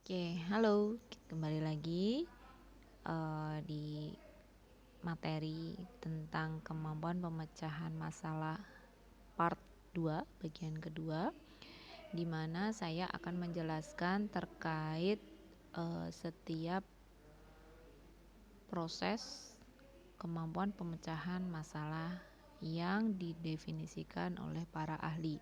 Oke, halo, kembali lagi di materi tentang kemampuan pemecahan masalah part 2, bagian kedua, di mana saya akan menjelaskan terkait setiap proses kemampuan pemecahan masalah yang didefinisikan oleh para ahli.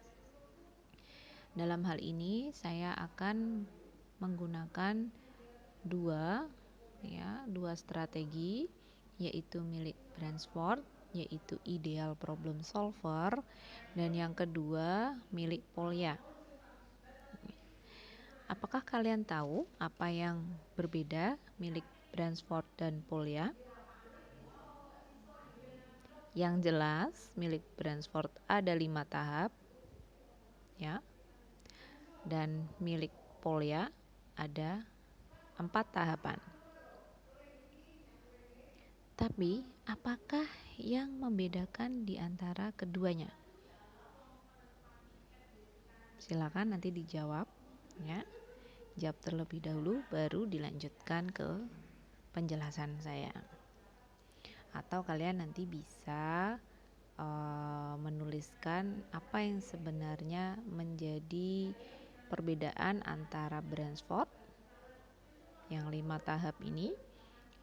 Dalam hal ini saya akan menggunakan dua strategi, yaitu milik Bransford, yaitu ideal problem solver, dan yang kedua milik Polya. Apakah kalian tahu apa yang berbeda milik Bransford dan Polya? Yang jelas milik Bransford ada 5 tahap, ya, dan milik Polya ada 4 tahapan. Tapi, apakah yang membedakan di antara keduanya? Silakan nanti dijawab, ya. Jawab terlebih dahulu, baru dilanjutkan ke penjelasan saya. Atau kalian nanti bisa menuliskan apa yang sebenarnya menjadi perbedaan antara Bransford yang 5 tahap ini,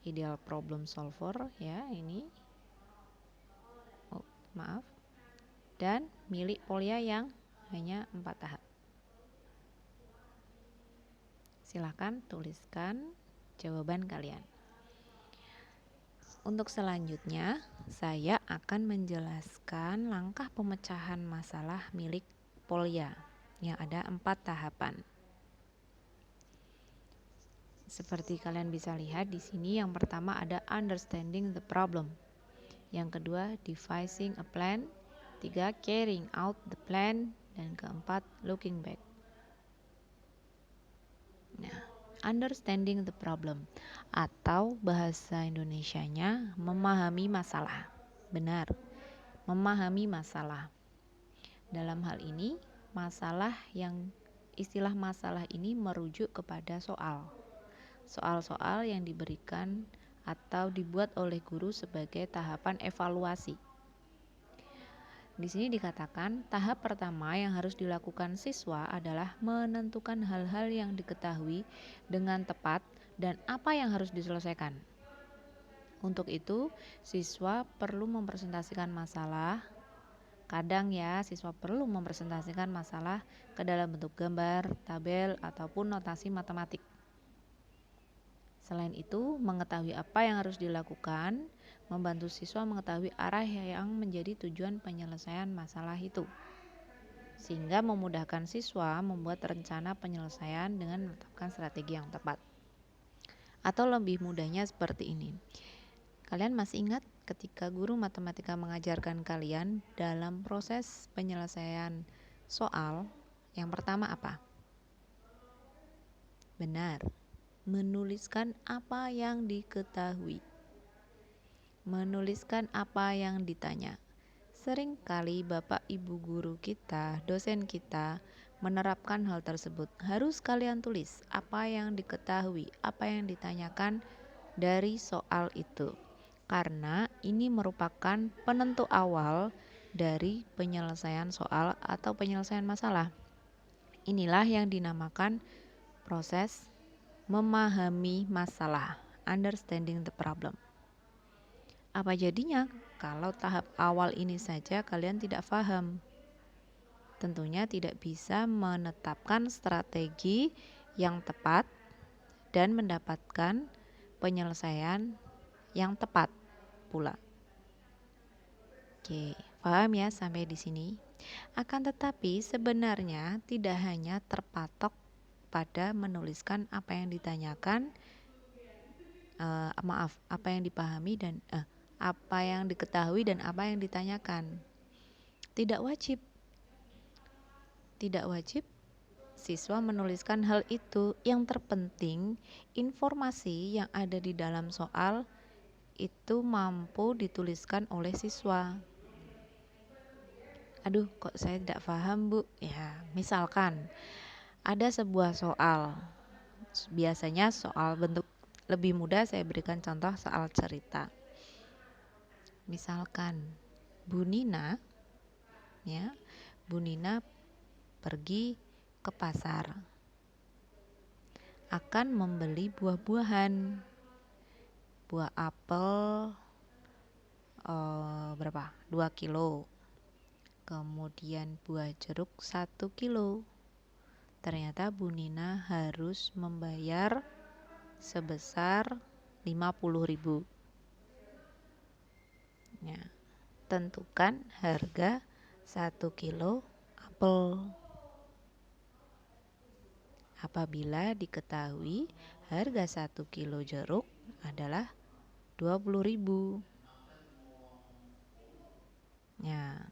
ideal problem solver, ya, ini. Maaf. Dan milik Polya yang hanya 4 tahap. Silakan tuliskan jawaban kalian. Untuk selanjutnya, saya akan menjelaskan langkah pemecahan masalah milik Polya yang ada 4 tahapan. Seperti kalian bisa lihat di sini, yang pertama ada understanding the problem. Yang kedua, devising a plan. 3, carrying out the plan. Dan keempat, looking back. Nah, understanding the problem atau bahasa Indonesianya memahami masalah. Benar, memahami masalah. Dalam hal ini, istilah masalah ini merujuk kepada soal-soal yang diberikan atau dibuat oleh guru sebagai tahapan evaluasi. Di sini dikatakan tahap pertama yang harus dilakukan siswa adalah menentukan hal-hal yang diketahui dengan tepat dan apa yang harus diselesaikan. Untuk itu, siswa perlu mempresentasikan masalah. Kadang ya, siswa perlu mempresentasikan masalah ke dalam bentuk gambar, tabel, ataupun notasi matematik. Selain itu, mengetahui apa yang harus dilakukan membantu siswa mengetahui arah yang menjadi tujuan penyelesaian masalah itu, sehingga memudahkan siswa membuat rencana penyelesaian dengan menetapkan strategi yang tepat. Atau lebih mudahnya seperti ini. Kalian masih ingat ketika guru matematika mengajarkan kalian dalam proses penyelesaian soal, yang pertama apa? Benar, menuliskan apa yang diketahui. Menuliskan apa yang ditanya. Seringkali Bapak Ibu guru kita, dosen kita menerapkan hal tersebut. Harus kalian tulis apa yang diketahui, apa yang ditanyakan dari soal itu. Karena ini merupakan penentu awal dari penyelesaian soal atau penyelesaian masalah. Inilah yang dinamakan proses memahami masalah, understanding the problem. Apa jadinya kalau tahap awal ini saja kalian tidak paham? Tentunya tidak bisa menetapkan strategi yang tepat dan mendapatkan penyelesaian yang tepat pula. Oke, paham ya sampai di sini? Akan tetapi sebenarnya tidak hanya terpatok pada menuliskan apa yang ditanyakan, apa yang dipahami dan apa yang diketahui dan apa yang ditanyakan. Tidak wajib siswa menuliskan hal itu. Yang terpenting, informasi yang ada di dalam soal itu mampu dituliskan oleh siswa. Aduh, kok saya tidak paham, Bu? Ya, misalkan ada sebuah soal Biasanya soal bentuk lebih mudah saya berikan contoh soal cerita. Misalkan Bu Nina, ya, Bu Nina pergi ke pasar, akan membeli buah-buahan, buah apel berapa? 2 kilo. Kemudian buah jeruk 1 kilo. Ternyata Bu Nina harus membayar sebesar 50.000. Ya, tentukan harga 1 kilo apel. Apabila diketahui harga 1 kilo jeruk adalah 20.000. Ya,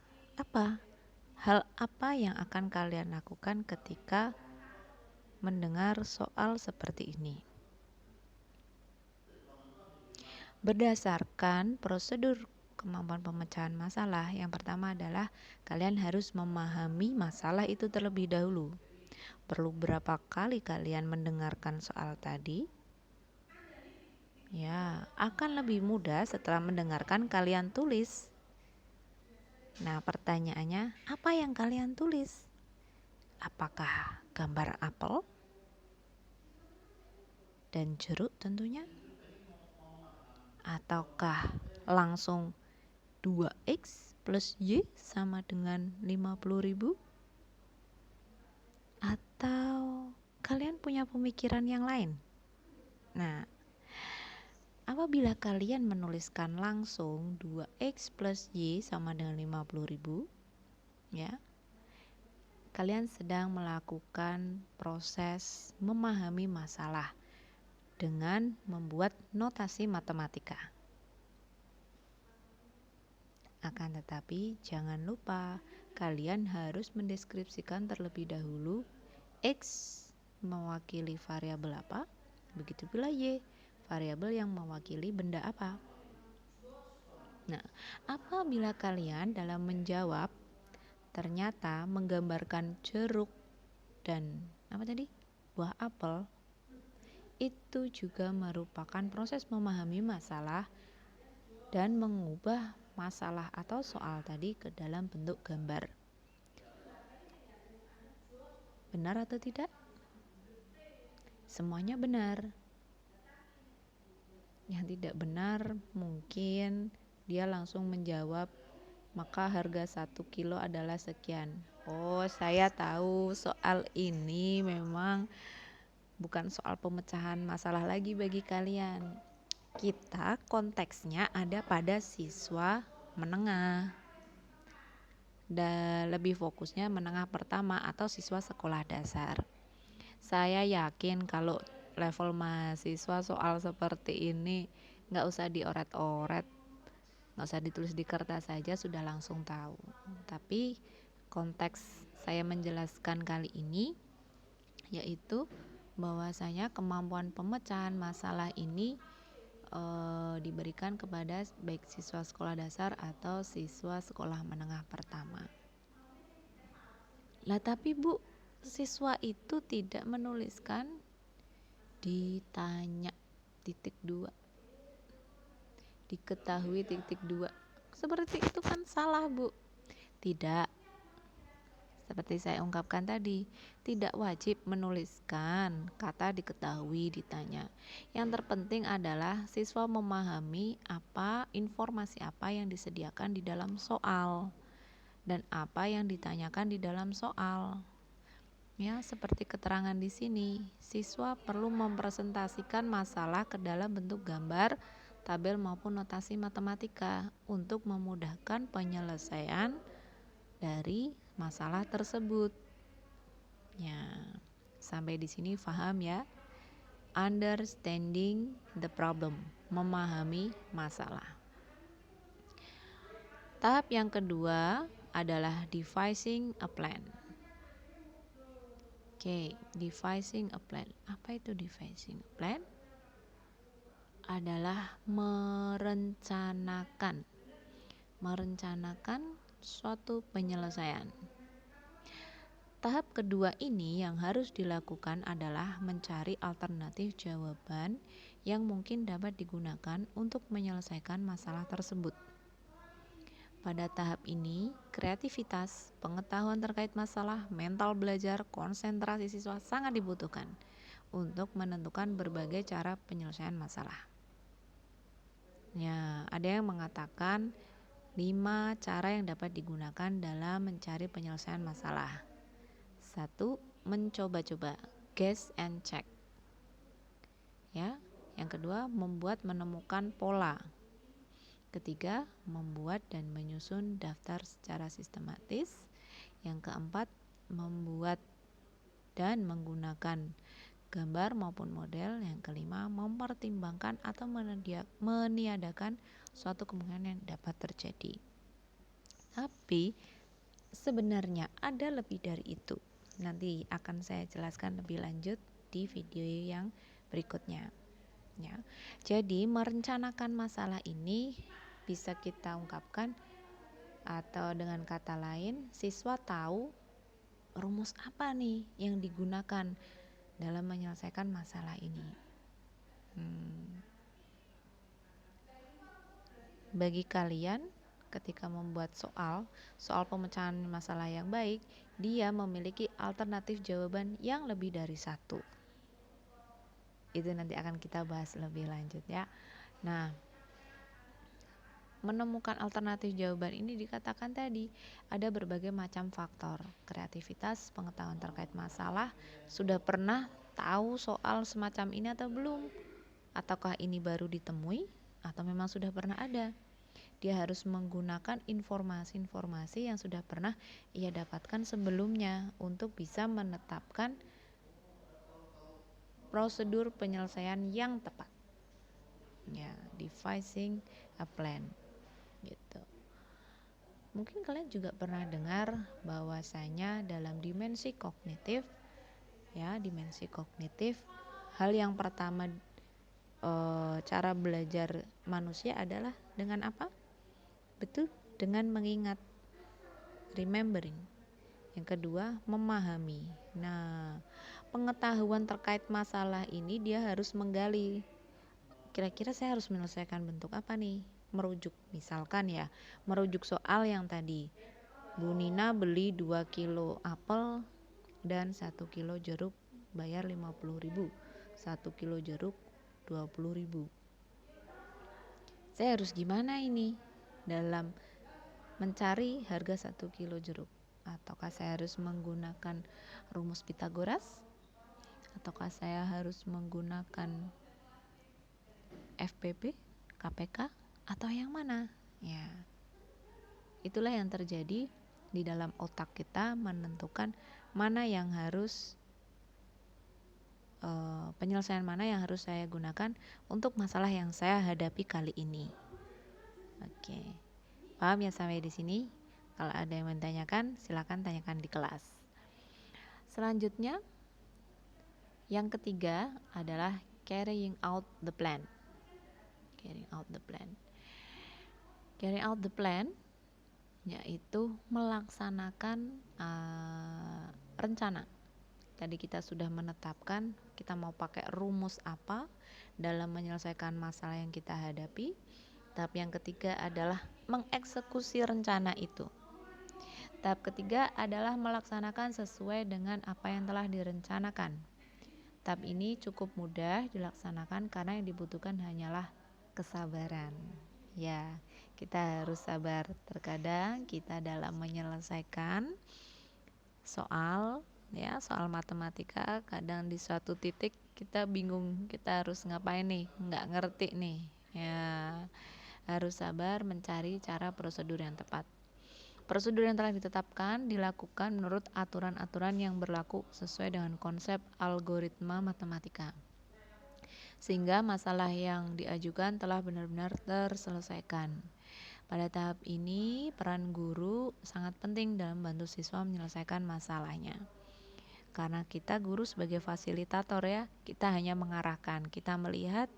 hal apa yang akan kalian lakukan ketika mendengar soal seperti ini? Berdasarkan prosedur kemampuan pemecahan masalah, yang pertama adalah kalian harus memahami masalah itu terlebih dahulu. Perlu berapa kali kalian mendengarkan soal tadi? Ya, akan lebih mudah setelah mendengarkan kalian tulis. Nah, pertanyaannya, apa yang kalian tulis? Apakah gambar apel dan jeruk tentunya? Ataukah langsung 2x plus Y sama dengan 50.000? Atau kalian punya pemikiran yang lain? Nah, apabila kalian menuliskan langsung 2x plus Y sama dengan 50.000, ya, kalian sedang melakukan proses memahami masalah dengan membuat notasi matematika. Akan tetapi jangan lupa kalian harus mendeskripsikan terlebih dahulu X mewakili variabel apa, begitu pula Y variabel yang mewakili benda apa. Nah, apabila kalian dalam menjawab ternyata menggambarkan jeruk dan buah apel, itu juga merupakan proses memahami masalah dan mengubah masalah atau soal tadi ke dalam bentuk gambar. Benar atau tidak? Semuanya benar. Yang tidak benar mungkin dia langsung menjawab, maka harga 1 kilo adalah sekian. Oh, saya tahu soal ini memang bukan soal pemecahan masalah lagi bagi kalian. Kita konteksnya ada pada siswa menengah. Dan lebih fokusnya menengah pertama atau siswa sekolah dasar. Saya yakin kalau level mahasiswa soal seperti ini nggak usah dioret-oret, nggak usah ditulis di kertas saja sudah langsung tahu. Tapi konteks saya menjelaskan kali ini yaitu bahwasanya kemampuan pemecahan masalah ini diberikan kepada baik siswa sekolah dasar atau siswa sekolah menengah pertama. Lah tapi Bu, siswa itu tidak menuliskan ditanya titik 2, diketahui titik 2. Seperti itu kan salah Bu. Tidak. Seperti saya ungkapkan tadi, tidak wajib menuliskan kata diketahui ditanya. Yang terpenting adalah siswa memahami informasi apa yang disediakan di dalam soal dan apa yang ditanyakan di dalam soal. Ya, seperti keterangan di sini, siswa perlu mempresentasikan masalah ke dalam bentuk gambar, tabel maupun notasi matematika untuk memudahkan penyelesaian dari masalah tersebut. Ya, sampai di sini paham ya? Understanding the problem, memahami masalah. Tahap yang kedua adalah devising a plan. Oke, devising a plan. Apa itu devising a plan? Adalah merencanakan suatu penyelesaian. tahap kedua ini yang harus dilakukan adalah mencari alternatif jawaban yang mungkin dapat digunakan untuk menyelesaikan masalah tersebut. Pada tahap ini, kreativitas, pengetahuan terkait masalah, mental belajar, konsentrasi siswa sangat dibutuhkan untuk menentukan berbagai cara penyelesaian masalah. Ya, ada yang mengatakan 5 cara yang dapat digunakan dalam mencari penyelesaian masalah. 1. Mencoba-coba, guess and check. Ya, yang kedua, membuat menemukan pola. Ketiga, membuat dan menyusun daftar secara sistematis. Yang keempat, membuat dan menggunakan gambar maupun model. Yang kelima, mempertimbangkan atau meniadakan suatu kemungkinan yang dapat terjadi. Tapi sebenarnya ada lebih dari itu. Nanti akan saya jelaskan lebih lanjut di video yang berikutnya. Ya. Jadi merencanakan masalah ini bisa kita ungkapkan atau dengan kata lain, siswa tahu rumus apa nih yang digunakan dalam menyelesaikan masalah ini. Bagi kalian, ketika membuat soal pemecahan masalah yang baik, dia memiliki alternatif jawaban yang lebih dari satu. Itu nanti akan kita bahas lebih lanjut ya. Nah, menemukan alternatif jawaban ini dikatakan tadi ada berbagai macam faktor. Kreativitas, pengetahuan terkait masalah, sudah pernah tahu soal semacam ini atau belum? Ataukah ini baru ditemui atau memang sudah pernah ada? Dia harus menggunakan informasi-informasi yang sudah pernah ia dapatkan sebelumnya untuk bisa menetapkan prosedur penyelesaian yang tepat. Ya, devising a plan. Gitu. Mungkin kalian juga pernah dengar bahwasanya dalam dimensi kognitif, hal yang pertama cara belajar manusia adalah dengan apa? Betul, dengan mengingat, remembering. Yang kedua, memahami. Nah, pengetahuan terkait masalah ini dia harus menggali. Kira-kira saya harus menyelesaikan bentuk apa nih? Merujuk, misalkan ya, merujuk soal yang tadi. Bu Nina beli 2 kilo apel dan 1 kilo jeruk, bayar 50.000. 1 kilo jeruk 20.000. Saya harus gimana ini dalam mencari harga 1 kilo jeruk? Ataukah saya harus menggunakan rumus Pitagoras? Ataukah saya harus menggunakan FPP, KPK, atau yang mana? Ya, itulah yang terjadi di dalam otak kita menentukan mana yang harus penyelesaian mana yang harus saya gunakan untuk masalah yang saya hadapi kali ini. Oke, paham ya sampai di sini? Kalau ada yang menanyakan, silakan tanyakan di kelas. Selanjutnya, yang ketiga adalah carrying out the plan. Carrying out the plan yaitu melaksanakan rencana. Tadi kita sudah menetapkan kita mau pakai rumus apa dalam menyelesaikan masalah yang kita hadapi. Tahap yang ketiga adalah mengeksekusi rencana itu. Tahap ketiga adalah melaksanakan sesuai dengan apa yang telah direncanakan. Tahap ini cukup mudah dilaksanakan karena yang dibutuhkan hanyalah kesabaran. Ya, kita harus sabar. Terkadang kita dalam menyelesaikan soal matematika, kadang di suatu titik kita bingung kita harus ngapain nih, nggak ngerti nih. Ya, harus sabar mencari cara prosedur yang tepat. Prosedur yang telah ditetapkan dilakukan menurut aturan-aturan yang berlaku sesuai dengan konsep algoritma matematika, sehingga masalah yang diajukan telah benar-benar terselesaikan. Pada tahap ini, peran guru sangat penting dalam membantu siswa menyelesaikan masalahnya. Karena kita guru sebagai fasilitator ya, kita hanya mengarahkan, kita melihat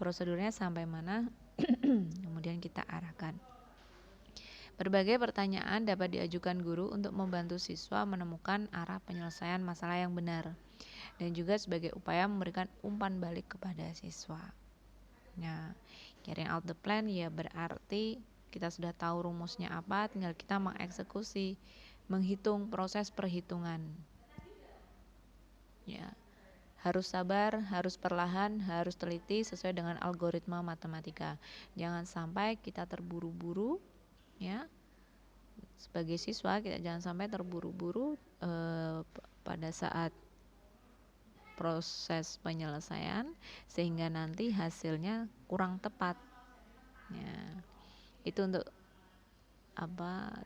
prosedurnya sampai mana, kemudian kita arahkan. Berbagai pertanyaan dapat diajukan guru untuk membantu siswa menemukan arah penyelesaian masalah yang benar, dan juga sebagai upaya memberikan umpan balik kepada siswa. Nah, carrying out the plan ya berarti kita sudah tahu rumusnya apa, tinggal kita mengeksekusi, menghitung proses perhitungan. Ya, harus sabar, harus perlahan, harus teliti sesuai dengan algoritma matematika. Jangan sampai kita terburu-buru, ya. Sebagai siswa kita jangan sampai terburu-buru pada saat proses penyelesaian sehingga nanti hasilnya kurang tepat. Ya, itu untuk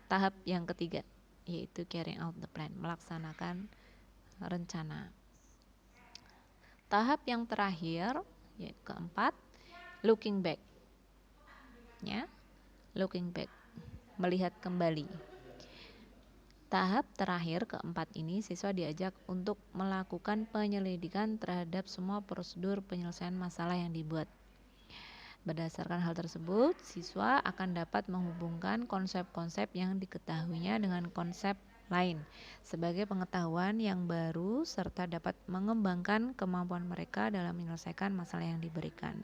tahap yang ketiga, yaitu carrying out the plan, melaksanakan rencana. Tahap yang terakhir, yaitu keempat, looking back. Ya, looking back, melihat kembali. Tahap terakhir keempat ini siswa diajak untuk melakukan penyelidikan terhadap semua prosedur penyelesaian masalah yang dibuat. Berdasarkan hal tersebut, siswa akan dapat menghubungkan konsep-konsep yang diketahuinya dengan konsep lain sebagai pengetahuan yang baru serta dapat mengembangkan kemampuan mereka dalam menyelesaikan masalah yang diberikan.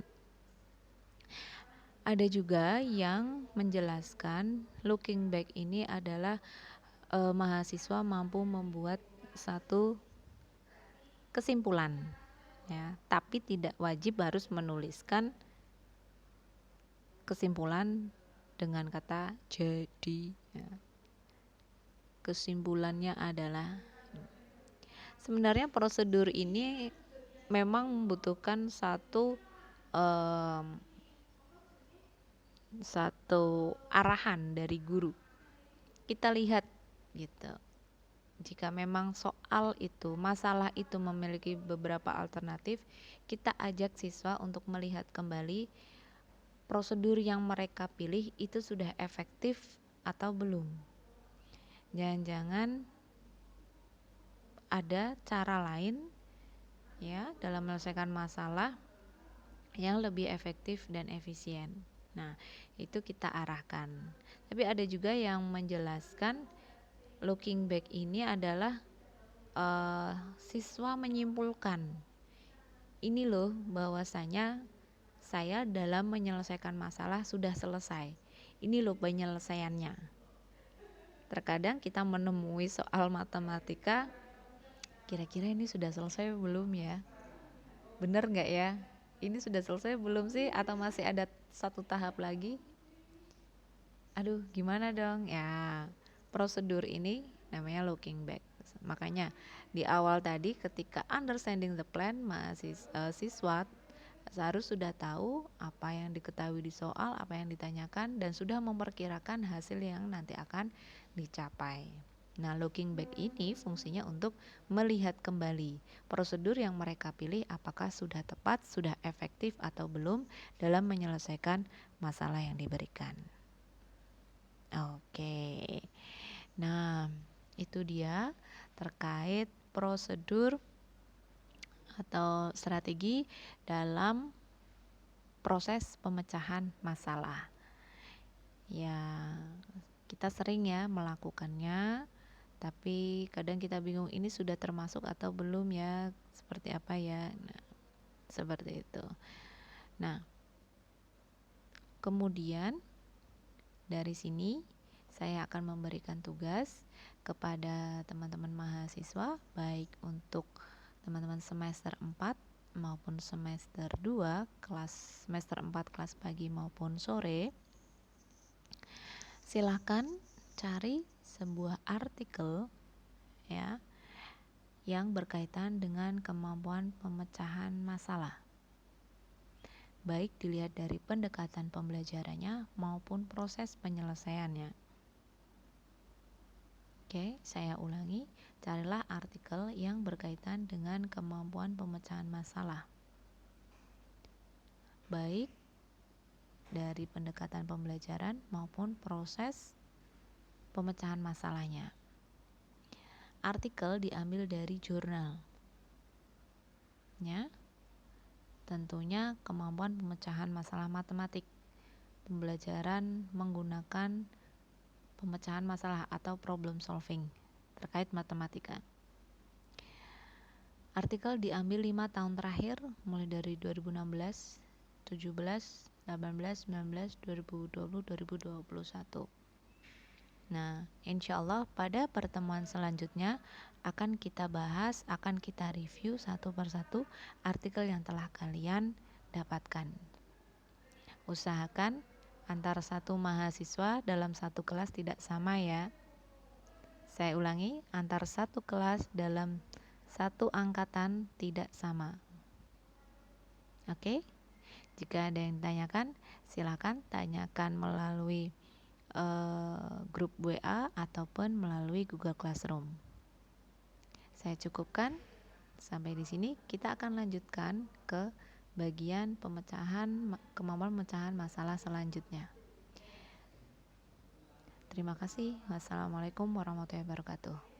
Ada juga yang menjelaskan looking back ini adalah mahasiswa mampu membuat satu kesimpulan, ya, tapi tidak wajib harus menuliskan kesimpulan dengan kata jadi. Ya. Kesimpulannya adalah sebenarnya prosedur ini memang membutuhkan satu arahan dari guru. Kita lihat gitu. Jika memang masalah itu memiliki beberapa alternatif, kita ajak siswa untuk melihat kembali prosedur yang mereka pilih itu sudah efektif atau belum. Jangan-jangan ada cara lain, ya, dalam menyelesaikan masalah yang lebih efektif dan efisien. Nah, itu kita arahkan. Tapi ada juga yang menjelaskan looking back ini adalah siswa menyimpulkan, ini loh bahwasanya saya dalam menyelesaikan masalah sudah selesai. Ini loh penyelesaiannya. Terkadang kita menemui soal matematika, kira-kira ini sudah selesai belum ya? Bener nggak ya? Ini sudah selesai belum sih? Atau masih ada satu tahap lagi? Aduh, gimana dong? Ya, prosedur ini namanya looking back. Makanya di awal tadi ketika understanding the plan, siswa harus sudah tahu apa yang diketahui di soal, apa yang ditanyakan, dan sudah memperkirakan hasil yang nanti akan dicapai. Nah, looking back ini fungsinya untuk melihat kembali prosedur yang mereka pilih apakah sudah tepat, sudah efektif atau belum dalam menyelesaikan masalah yang diberikan. Oke. Nah, itu dia terkait prosedur atau strategi dalam proses pemecahan masalah. Ya, kita sering ya melakukannya, tapi kadang kita bingung ini sudah termasuk atau belum ya, seperti apa ya. Nah, seperti itu. Nah, kemudian dari sini saya akan memberikan tugas kepada teman-teman mahasiswa, baik untuk teman-teman semester 4 maupun semester 2, semester 4 kelas pagi maupun sore. Silakan cari sebuah artikel, ya, yang berkaitan dengan kemampuan pemecahan masalah. Baik dilihat dari pendekatan pembelajarannya maupun proses penyelesaiannya. Oke, saya ulangi, carilah artikel yang berkaitan dengan kemampuan pemecahan masalah. Baik dari pendekatan pembelajaran maupun proses pemecahan masalahnya. Artikel diambil dari jurnal. Ya. Tentunya kemampuan pemecahan masalah matematik. Pembelajaran menggunakan pemecahan masalah atau problem solving terkait matematika. Artikel diambil 5 tahun terakhir, mulai dari 2016, 17, 18, 19, 2020, 2021. Nah, insya Allah pada pertemuan selanjutnya akan kita bahas, akan kita review satu persatu artikel yang telah kalian dapatkan. Usahakan antara satu mahasiswa dalam satu kelas tidak sama ya. Saya ulangi, antar satu kelas dalam satu angkatan tidak sama. Oke? Jika ada yang ditanyakan, silakan tanyakan melalui grup WA ataupun melalui Google Classroom. Saya cukupkan sampai di sini. Kita akan lanjutkan ke bagian kemampuan pemecahan masalah selanjutnya. Terima kasih. Wassalamualaikum warahmatullahi wabarakatuh.